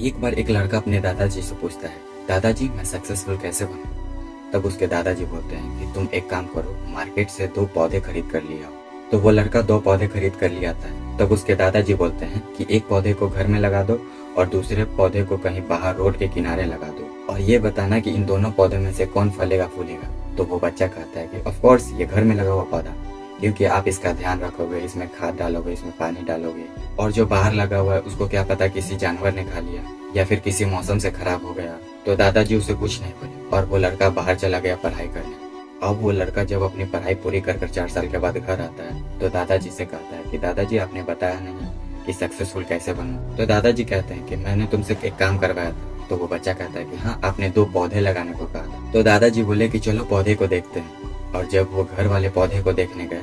एक बार एक लड़का अपने दादाजी से पूछता है, दादाजी मैं सक्सेसफुल कैसे बनूं? तब उसके दादाजी बोलते हैं कि तुम एक काम करो, मार्केट से 2 पौधे खरीद कर ले आओ। तो वो लड़का 2 पौधे खरीद कर ले आता है। तब उसके दादाजी बोलते हैं कि एक पौधे को घर में लगा दो और दूसरे पौधे को कहीं बाहर रोड के किनारे लगा दो, और ये बताना कि इन दोनों पौधों में से कौन फलेगा फूलेगा। तो वो बच्चा कहता है कि ऑफ कोर्स ये घर में लगा हुआ पौधा, क्योंकि आप इसका ध्यान रखोगे, इसमें खाद डालोगे, इसमें पानी डालोगे। और जो बाहर लगा हुआ है उसको क्या पता किसी जानवर ने खा लिया या फिर किसी मौसम से खराब हो गया। तो दादाजी उसे कुछ नहीं बोले और वो लड़का बाहर चला गया पढ़ाई करने। अब वो लड़का जब अपनी पढ़ाई पूरी कर 4 साल के बाद घर आता है तो दादाजी से कहता है कि दादाजी आपने बताया नहीं कि सक्सेसफुल कैसे बनूं। तो दादाजी कहते हैं कि मैंने तुमसे एक काम करवाया था। तो वो बच्चा कहता है कि हाँ, आपने 2 पौधे लगाने को कहा था। तो दादाजी बोले कि चलो पौधे को देखते हैं। और जब वो घर वाले पौधे को देखने गए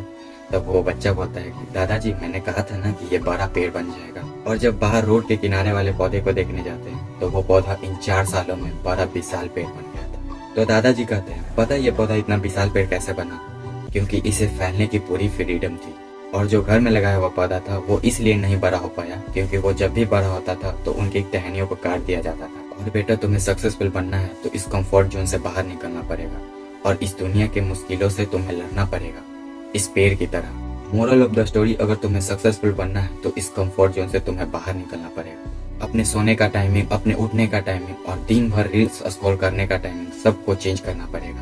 तब वो बच्चा बोलता है कि दादाजी मैंने कहा था ना कि ये बड़ा पेड़ बन जाएगा। और जब बाहर रोड के किनारे वाले पौधे को देखने जाते हैं तो वो पौधा इन 4 सालों में बड़ा विशाल पेड़ बन गया था। तो दादाजी कहते हैं पता है ये पौधा इतना विशाल पेड़ कैसे बना? क्योंकि इसे फैलने की पूरी फ्रीडम थी। और जो घर में लगाया हुआ पौधा था वो इसलिए नहीं बड़ा हो पाया क्योंकि वो जब भी बड़ा होता था तो उनकी टहनियों को काट दिया जाता था। और बेटा तुम्हें सक्सेसफुल बनना है तो इस कंफर्ट जोन से बाहर निकलना पड़ेगा और इस दुनिया के मुश्किलों से तुम्हें लड़ना पड़ेगा, इस पेड़ की तरह। मोरल ऑफ द स्टोरी, अगर तुम्हें सक्सेसफुल बनना है तो इस कंफर्ट जोन से तुम्हें बाहर निकलना पड़ेगा। अपने सोने का टाइमिंग, अपने उठने का टाइमिंग और दिन भर रील्स स्क्रॉल करने का टाइमिंग सबको चेंज करना पड़ेगा।